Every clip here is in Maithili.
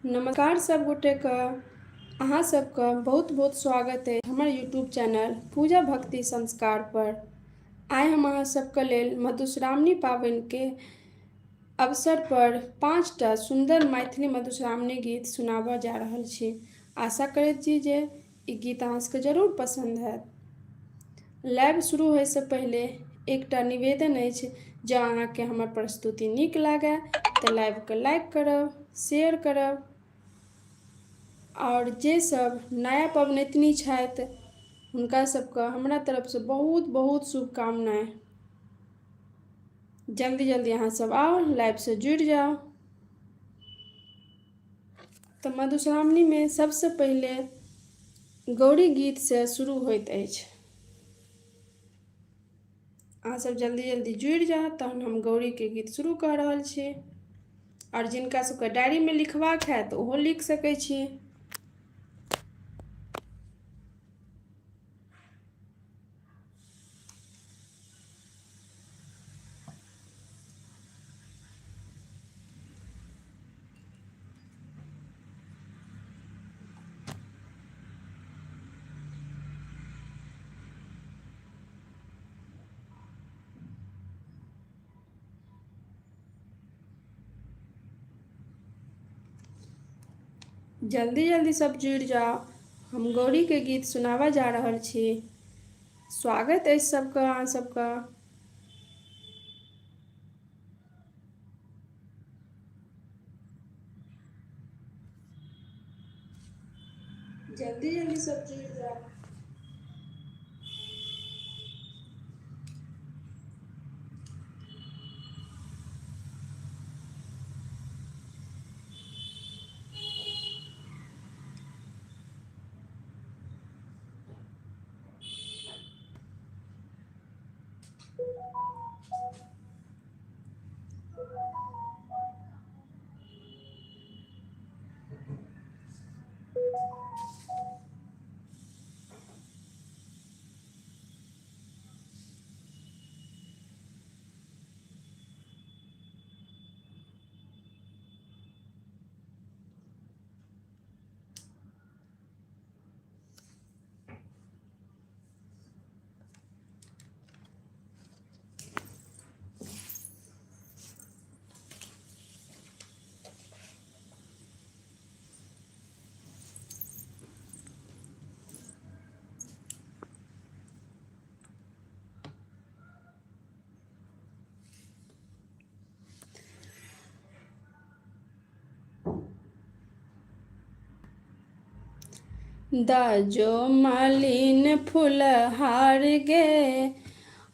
नमस्कार सब गोटे के। अहाँ सबके बहुत बहुत स्वागत है हमर यूट्यूब चैनल पूजा भक्ति संस्कार पर। आइ हम अहाँ सबके लेल मधुश्रावणी पाबनि के अवसर पर 5टा सुंदर मैथिली मधुश्रावणी गीत सुनाबऽ जा रहल छी। आशा करैत छी जे ई गीत अहाँ सबके जरूर पसंद हैत। लाइव शुरू होय से पहले एकटा निवेदन अछि, जँ अहाँके हमर प्रस्तुति नीक लागय तऽ लाइवके लाइक करब, शेयर करब और जे सब नया पबनैतिनी छथि हुनका सबके हमरा तरफसँ बहुत बहुत शुभकामनाएं। जल्दी जल्दी अहाँ सब आओ, लाइव से जुड़ि जाओ। तो मधुश्रावणी में सबसे पहले गौरी गीत से शुरू होइत अछि। अहाँ सब जल्दी जल्दी जुड़ि जाओ, तहन हम गौरी के गीत शुरू कऽ रहल छी। और जिनका सबके डायरी में लिखबाक है तऽ ओहो लिख सकै छी। जल्दी जल्दी सब जुड़ि जाओ, हम गौरी के गीत सुनावा जा रहल छी। स्वागत अछि सबके अहाँ सबका। जल्दी जल्दी सब जुड़ जाओ। दाजो मालिन फुलहार गे,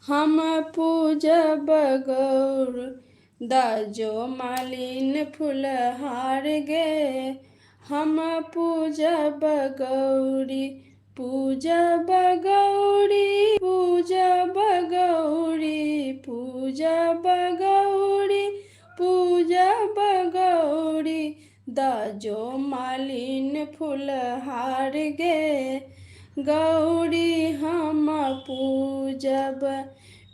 हम पूजब गौर। दाजो मालिन फुलहार गे, हम पूजब गौरी। पूजब गौरी, पूजब गौरी, पूजब गौरी, पूजब गौरी। दाजो मालिन फुलहार गे, गौरी हम पूजब।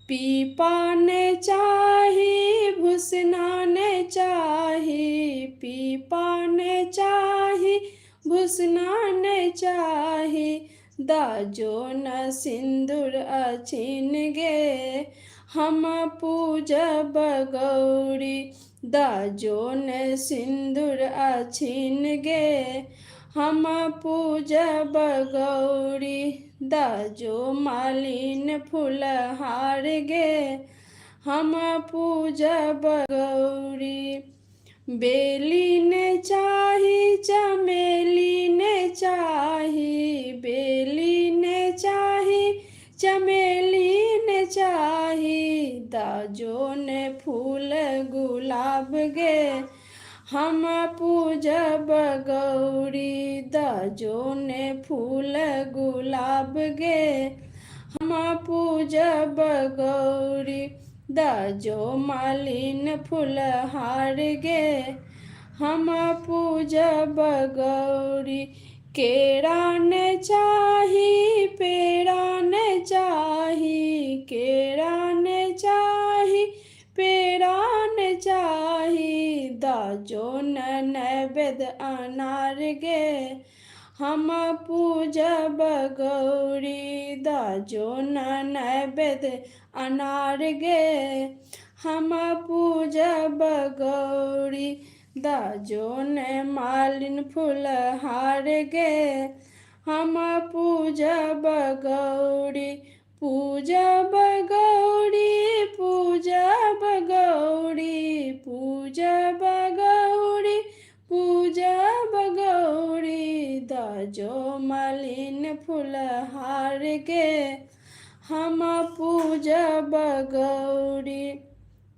पीपा ने चाही, भूसना ने चाही, पीपा ने चाही, भूसना ने चाही। दाजो न सिंदूर अछिन गे, हम पूजब गौरी। दाजो ने सिंदूर अछिन गे, हम पूजब गौरी। दाजो मालिन फुलहार गे, हम पूजब गौरी। बेली ने चाही, चमेली ने चाही, बेली ने चाही, चमेली ने चाही। दाजो ने फूल गुलाब गे, हम पूजब गौरी। दाजो ने फूल गुलाब गे, हम पूजब गौरी। दाजो मालिन फुलहार गे, हम पूजब गौरी। केरा ने चाही, पेड़ा ने चाही, केरा ने चाही, पेड़ा ने चाही। दाजो न नैवेद अनार गे। हम पूजब गौरी दाजो नैवेद अनार गे। हम पूजब गौरी दाजो ने मालिन फूलहार गे। हम पूजब गौरी पूजब गौरी पूजब गौरी पूजब गौरी पूजब गौरी दाजो मालिन फूलहार गे। हम पूजब गौरी।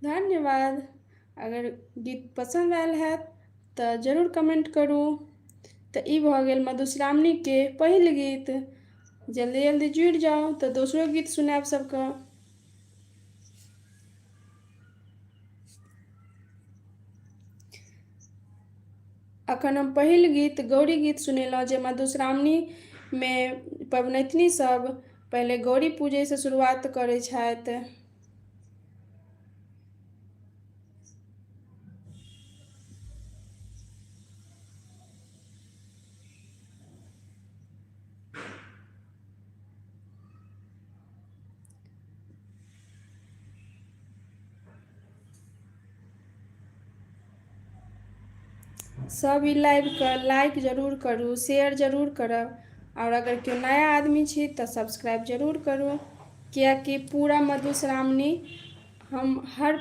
धन्यवाद। अगर गीत पसंद आयल हैत तऽ जरूर कमेंट करू। तऽ ई भऽ गेल मधुश्रावणीके पहिल गीत। जल्दी जल्दी जुड़ि जाउ तऽ दोसरो गीत सुनायब सबके। अखन हम पहिल गीत गौरी गीत सुनेलहुँ जे मधुश्रावणीमे पबनैतिनी सब पहिले गौरी पूजैसँ शुरुआत करै छथि। सब ई लाइवके लाइक जरूर करू, शेयर जरूर करब, और अगर केओ नया आदमी छी तऽ सब्सक्राइब जरूर करू। कियाकि पूरा मधुश्रावणी हम हर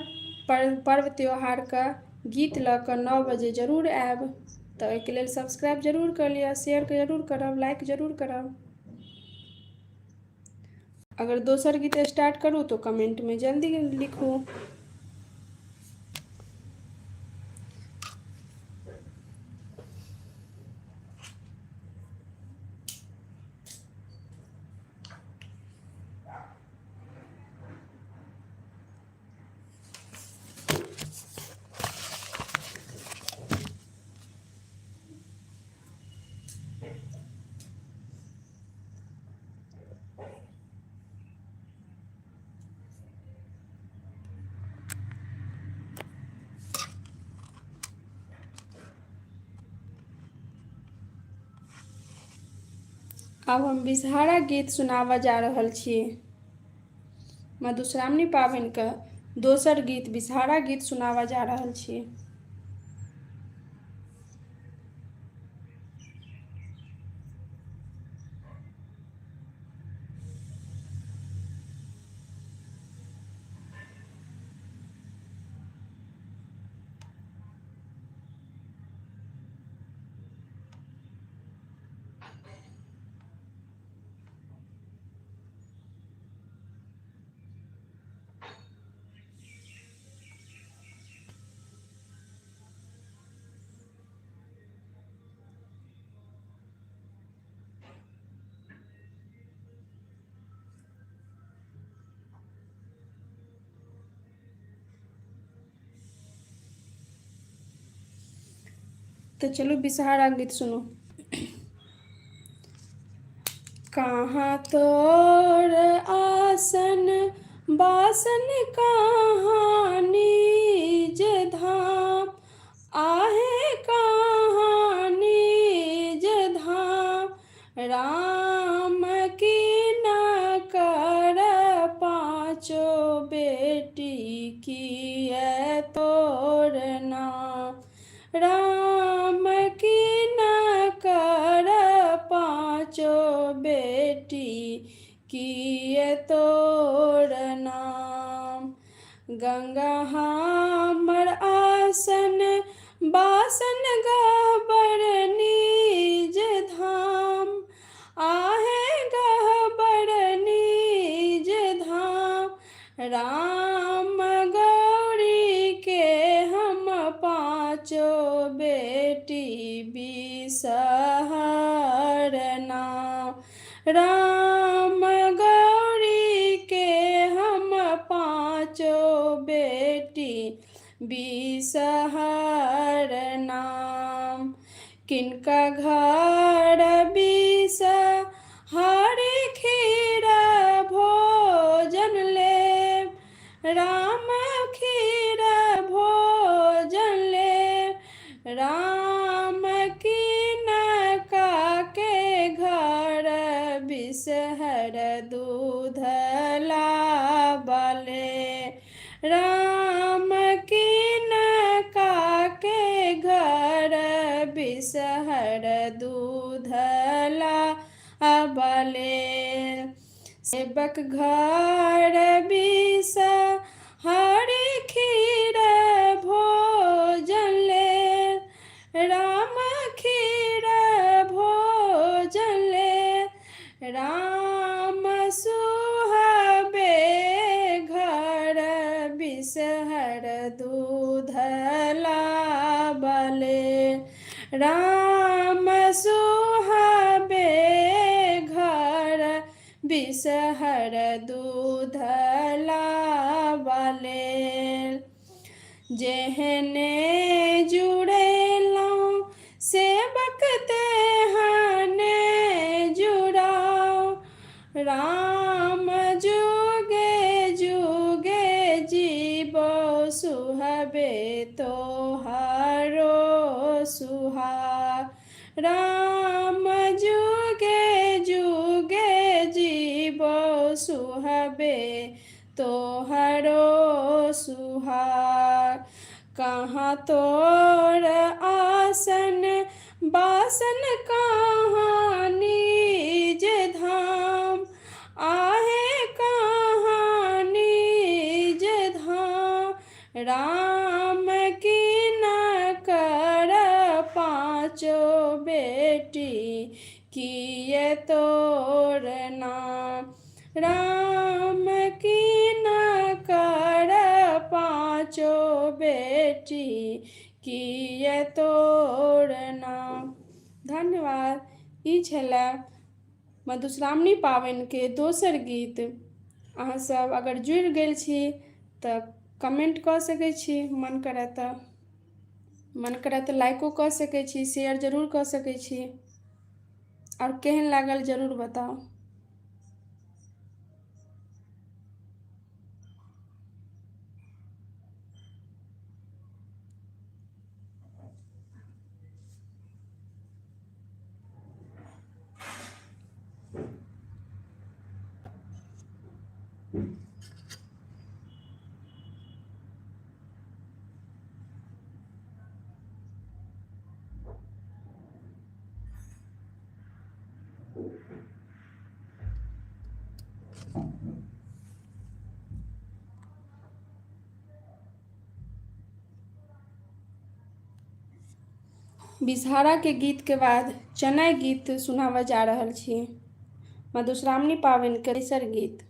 पर्व त्योहारके गीत लऽ कऽ 9 बजे जरूर आयब। तऽ ओहिके लेल सब्सक्राइब जरूर कर लिअ, शेयर जरूर करब, लाइक जरूर करब। अगर दोसर गीत स्टार्ट करूँ तो कमेंट में जल्दी लिखू। अब हम विषहारा गीत सुनाबऽ जा रहल छी। मधुश्रावणी पाबनिके दोसर गीत विषहारा गीत सुनाबऽ जा रहल छी। तो चलो विषहारा गीत सुनो। कहाँ तोर आसन बासन कहाँ निज धाम, आहे कहाँ निज धाम। राम की न कर पाँचो बेटी की है तोर नाम। राम की न कर पाँचो बेटी किए तोर नाम। गंगा हमर आसन बासन गहबर निज धाम, आहे गहबर निज धाम। राम गौरी के हम पाँचो बेटी बिसहर नाम। राम गौरी के हम पाँचो बेटी बिसहर नाम। किनका घर बिसहर खीर भोजन ले, राम खीर भोजन ले। राम बक घर बिस हरि खीर भोजन ले राम खीर भोजन ले राम सुहबे घर बिसहर दूध लाबले राम सुहबे घर बिसहर दूध लाबले जेहने जुड़ेलौं सेवक तेहने जुड़ाओ राम जुगे जुगे जीवो सुहबे तोहारो सुहा राम जुगे जुगे जीवो सुहबे तोहरो सुहार कहाँ तोर आसन बासन कहाँ निज धाम आहे कहाँ निज धाम राम की न कर पाँचो बेटी किए तोर नाम राम की न कर पाँचो बेटी किए तोर नाम। धन्यवाद। ई छलै मधुश्रावणी पाबनिके दोसर गीत। अहाँ सब अगर जुड़ि गेल छी तऽ कमेंट कऽ सकै छी, मन करय तऽ लाइको कऽ सकै छी, शेयर जरूर कऽ सकै छी। और केहन लागल जरूर बताओ। विषहारा के गीत के बाद चनय गीत सुनावा जा रहल छी। मधुश्रावणी पाबनि के तेसर गीत।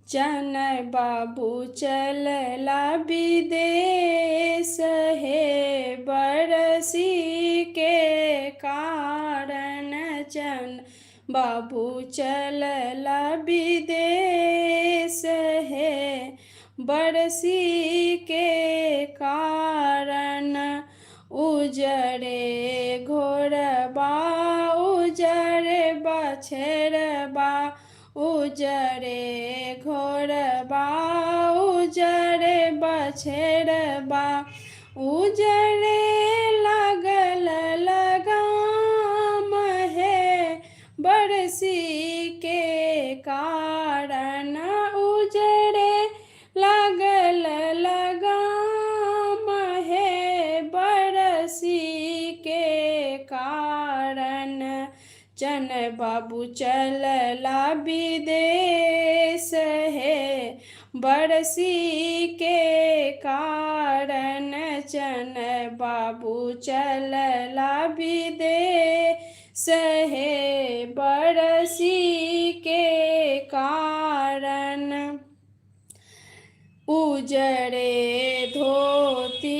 चनय बाबू चलला विदेश हे बरसी के कारण चन बाबू चलला विदेश हे बरसी के कारण उजरे घोरबा उजरे बछरबा उजरे घोरबा उजरे बछरबा उजरे लागल कारण उजड़े लागल लगाम हे बरसी के कारण। चन बाबू चलला विदेश हे बरसी के कारण। चन बाबू चलला विदेश हे बरसी के कारण। उजड़े धोती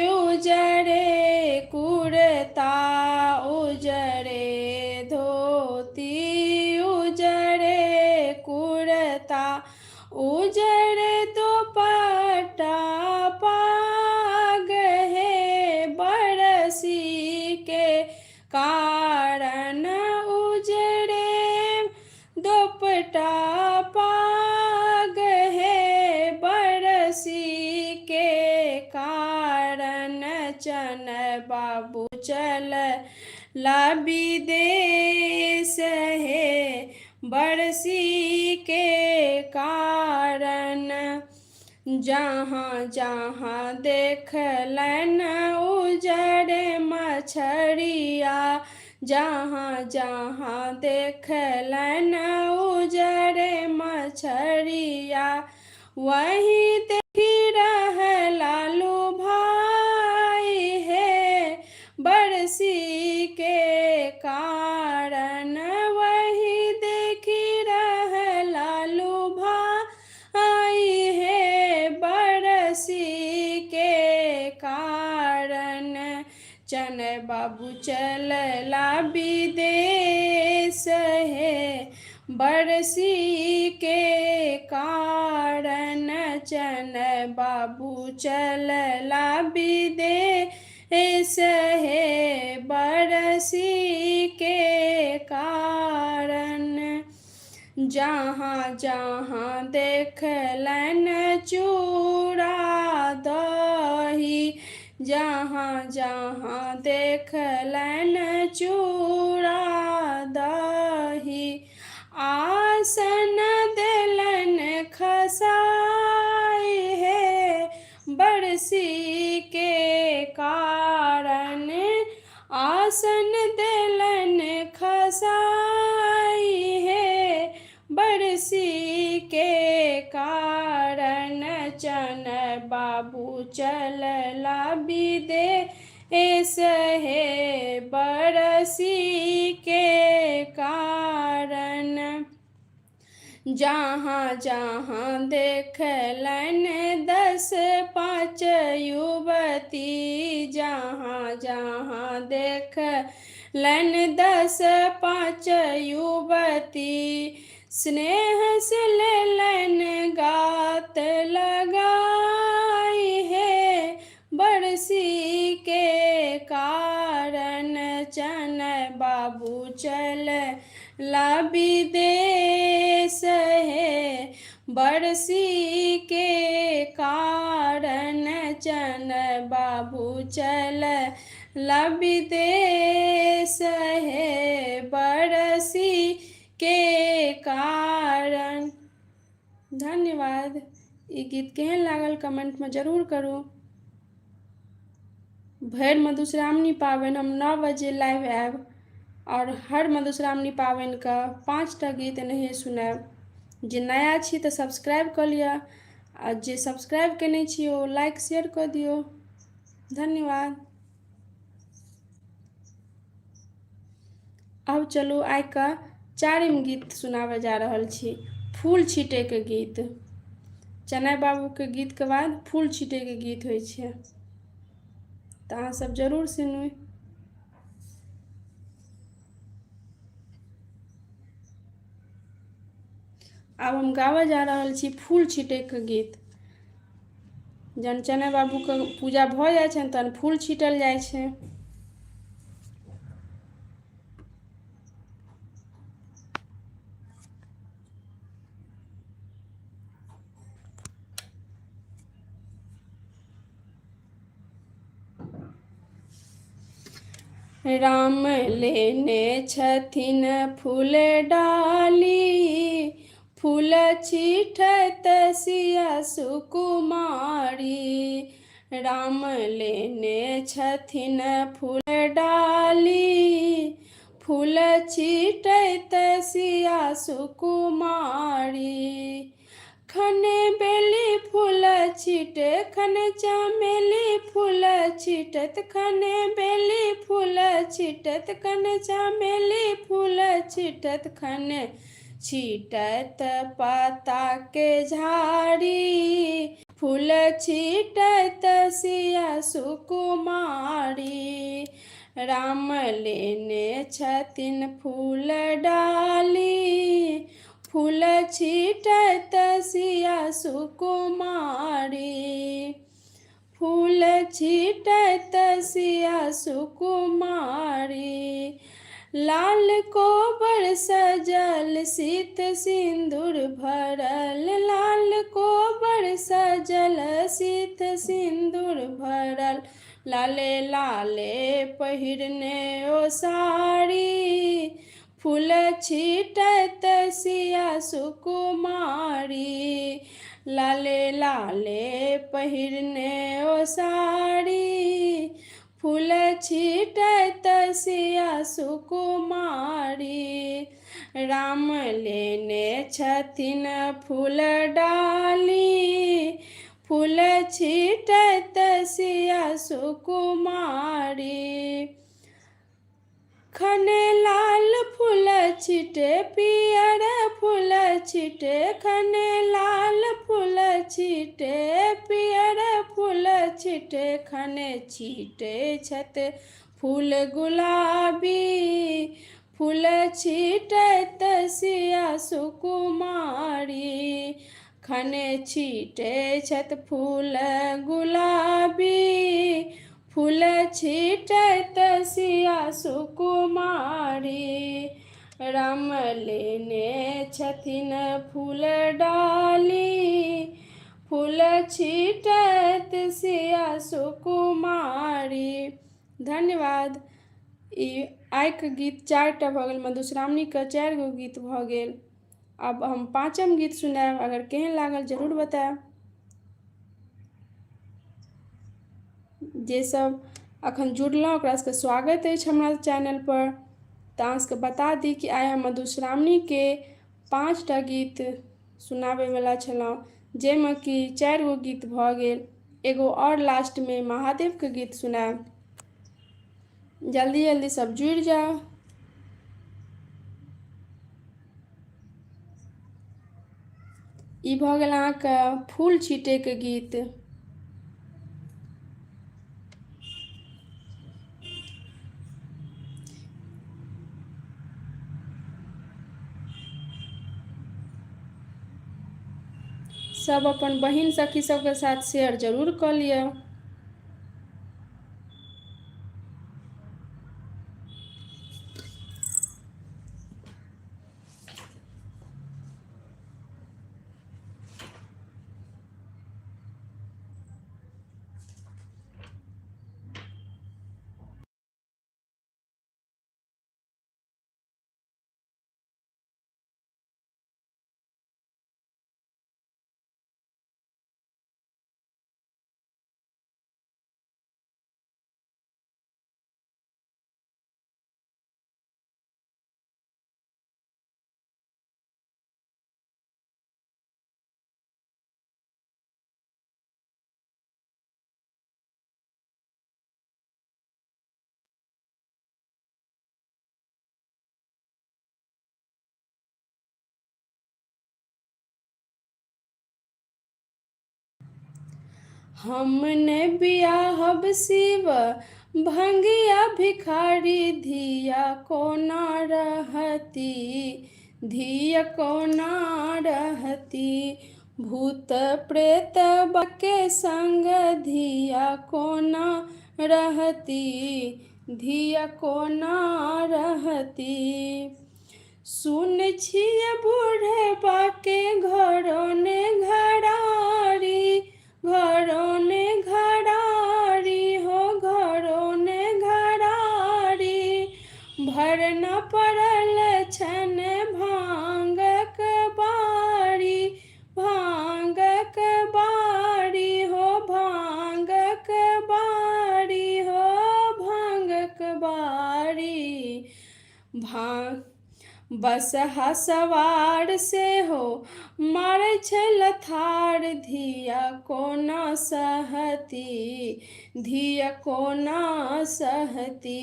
उजड़े कुर्ता उजड़े धोती उजड़े कुर्ता उजड़े दुपट्टा पाग हे बरसी के कारण। उजड़े दुपट्टा पाग हे बरसी के कारण। चन बाबू चलला विदेश हे बरसी के कारण। जहाँ जहाँ देखलन उजड़े मछरिया जहाँ जहाँ देखलन उजड़े मछरिया वहीं देखी रहला लू भाई हे बरसी के कारण। वहीं देखी रहला लू भाई हे बरसी के कारण। चन बाबू चलला विदेश हे बरसी के कारण। चन बाबू चलला विदेश हे बरसी के कारण। जहाँ जहाँ देखलन चूड़ा दही जहाँ जहाँ देखलन चूड़ा दही आसन देलन खसाई हे बरसी के कारण। आसन देलन खसाई हे बरसी के कारण। चन बाबू चलला विदेश हे बरसी के कारण। जहाँ जहाँ देखलन 10-5 युवती जहाँ जहाँ देखलन 10-5 युवती स्नेह से लेलन गात लगाई हे बरसी के कारण। चन बाबू चलला विदेश हे बरसी के कारण। चन बाबू चलला विदेश हे बरसी के कारण। धन्यवाद। ई गीत केहन लागल कमेंट में जरूर करू। भरि मधुश्रावणी पाबनि हम 9 बजे लाइव आयब और हर मधुश्रावणी पाबनि का 5टा गीत एनाहिए सुनायब। जे नया छी तऽ सब्सक्राइब कऽ लिअ आ जे सब्सक्राइब केने छी ओ लाइक शेयर कऽ दियौ। धन्यवाद। अब चलू आइ का 4म गीत सुनाबे जा रहल छी फूल छीटे के गीत। चनय बाबू के गीत के बाद फूल छीटे के गीत होइ छै तऽ अहाँ सब जरूर सुनू। अब हम गावे जा रहल छी फूल छीटे के गीत। जहन चनय बाबू के पूजा भऽ जाइ छनि तहन फूल छीटल जाइ छै। राम लेने छथिन फूल डाली फूल छिटत सिया सुकुमारी, राम लेने छथिन फूल डाली। फूल छिटत सिया सुकुमारी, खने बेली फूल छिटे खने चमेली फूल छिटत, खने बेली फूल छिटत खने चमेली फूल छिटत, खने छिटत पत्ता के झाड़ी। फूल छिटत सिया सुकुमारी, राम लेने छथिन फूल डाली। फूल छिटत सिया सुकुमारी, फूल छिटत सिया सुकुमारी। लाल कोबर सजल शीत सिंदूर भरल, लाल कोबर सजल शीत सिंदूर भरल। लाले लाले पहिरने ओ साड़ी, फूल छिटत सिया सुकुमारी। लाले लाले पहिरने ओ साड़ी, फूल छिटत सिया सुकुमारी। राम लेने छथिन फूल डाली, फूल छिटत सिया सुकुमारी। खने लाल फूल छिटे पियर फूल छिटे, खने लाल फूल छिटे पियर फूल छिटे, खने छिटे छत फूल गुलाबी। फूल छिटत सिया सुकुमारी, खने छिटे छत फूल गुलाबी। फूल छिटत सिया सुकुमारी, राम लेने छथिन फूल डाली। फूल छिटत सिया सुकुमारी। धन्यवाद। ई आइके गीत 4टा भऽ गेल, मधुश्रावणीके 4 गो गीत भऽ गेल। अब हम 5म गीत सुनाएब, अगर केहन लागल जरूर बताएब। जे सब अखन जुड़लहुँ ओकरा सबके स्वागत अछि हमरा चैनलपर। तऽ अहाँ सबके बता दी कि आइ हम मधुश्रावणीके 5टा गीत सुनाबैवला छलहुँ, जाहिमे कि 4 गो गीत भऽ गेल। एगो और लास्टमे महादेवके गीत सुनाएब। जल्दी जल्दी सब जुड़ि जाउ। ई भऽ गेल अहाँके फूल छीटैके गीत। सब अपन बहिन सखी सबके साथ शेयर जरूर कऽ लिअ। हमने बियाहब शिव भंगिया भिखारी, धिया कोना रहती, धिया कोना रहती। भूत प्रेत बके संग धिया कोना रहती, धिया कोना रहती। सुन छिए बूढ़े बाके घरों ने घरारी, घरों ने घरारी हो घरों ने घरारी। भर न पड़ल छन भांगक बारी, बसहा सवार से हो मारै छै लथार, धिया कोना सहती, धिया कोना सहती।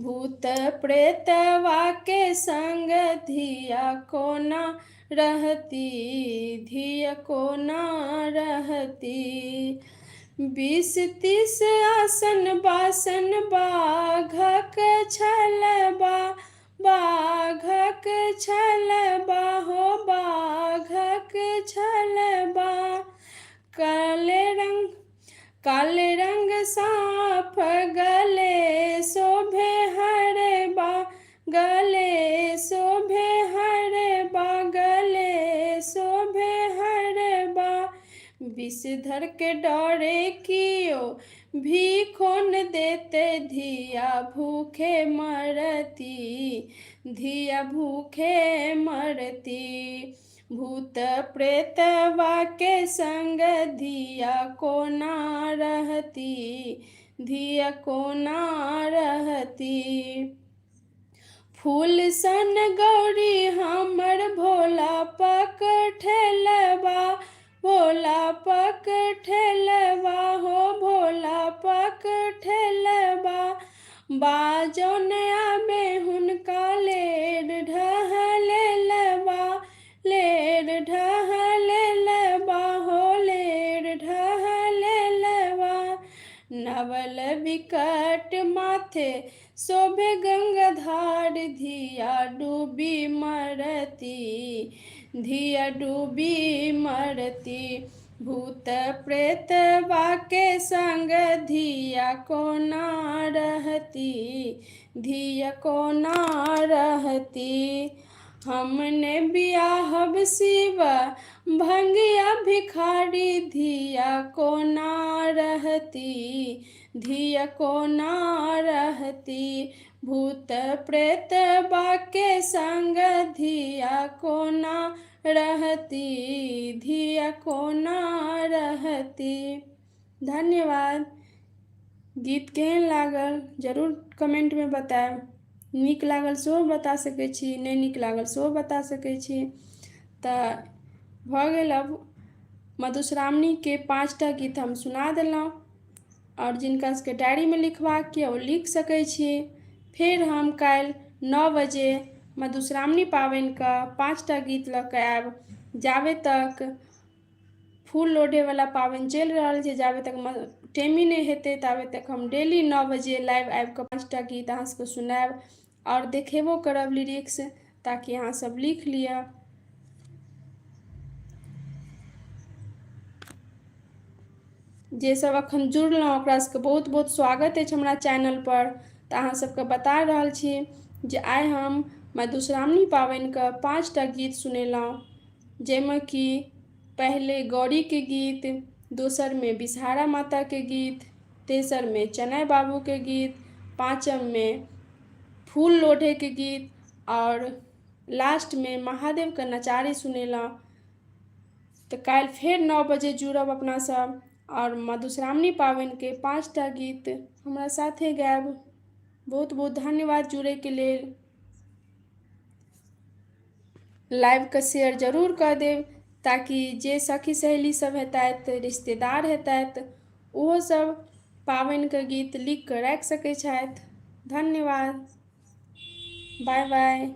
भूत प्रेतवा के संग धिया कोना रहती, धिया कोना रहती। 20-30 आसन बासन बाघक छलबा, बाघक छलबा हो बाघक छलबा। काले रंग साँप गले शोभे हरबा, गले शोभे हरबा, गले शोभे हरबा। विषधर के डरे कियो भीखो न देते, धिया भूखे मरती, धिया भूखे मरती। भूत प्रेतवा के संग धिया कोना रहती, धिया कोना रहती। फूल सन गौरी हमर भोला पकठेलबा, भोला पकठेलबा हो भोला पकठेलबा। बाजो न आबे हुनका लेर ढहलेलबा, लेर ढहलेलबा हो लेर ढहलेलबा। नवल विकट माथे शोभे गंगाधार, धिया डूबी मरती, धिया डूबी मरती। भूत प्रेतवा के संग धिया कोना रहती, धिया कोना रहती। हमने बियाहब शिव भंगिया भिखारी, धिया कोना रहती, धिया कोना रहती। भूत प्रेतवा के संग धिया कोना रहती, धिया कोना रहती। धन्यवाद। गीत केहन लागल जरूर कमेंट में बताएब। नीक लागल सेहो बता सकै छी, नहि नीक लागल सेहो बता सकै छी। तऽ भऽ गेल। अब मधुश्रावणीके 5टा गीत हम सुना देलहुँ, आओर जिनका सबके डायरीमे लिखबाक यऽ ओ लिख सकै छी। फेर हम काल्हि 9 बजे मधुश्रावणी पाबनिके 5टा गीत लऽ कऽ आएब। जाबे तक फूल लोढ़ैवला पाबनि चलि रहल छै, जाबे तक टेमी नहि हेतै ताबे तक हम डेली 9 बजे लाइव आबिकऽ 5टा गीत अहाँ सबके सुनाएब आओर देखेबो करब लिरिक्स, ताकि अहाँ सब लिख लिअ। जे सब अखन जुड़लहुँ ओकरा सबके बहुत बहुत स्वागत अछि हमरा चैनल पर। तऽ अहाँ सबके बता रहल छी जे आइ हम मधुश्रावणी पाबनिके 5टा गीत सुनेलहुँ, जाहिमे कि पहले गौरीके गीत, दोसरमे विषहारा माताके गीत, तेसरमे चनय बाबूके गीत, 5ममे फूल लोढ़ैके गीत और लास्टमे महादेवके नचारी सुनेलहुँ। तऽ काल्हि फेर 9 बजे जुड़ब अपना सब और मधुश्रावणी पाबनिके 5टा गीत हमरा साथे गायब। बहुत बहुत धन्यवाद जुड़ैके लेल। लाइवके शेयर जरूर कऽ देब, ताकि जे सखी सहेली सब हेतथि, रिश्तेदार हेतथि, ओहो सब पाबनिके गीत लिख कऽ राखि सकै छथि। धन्यवाद। बाय बाय।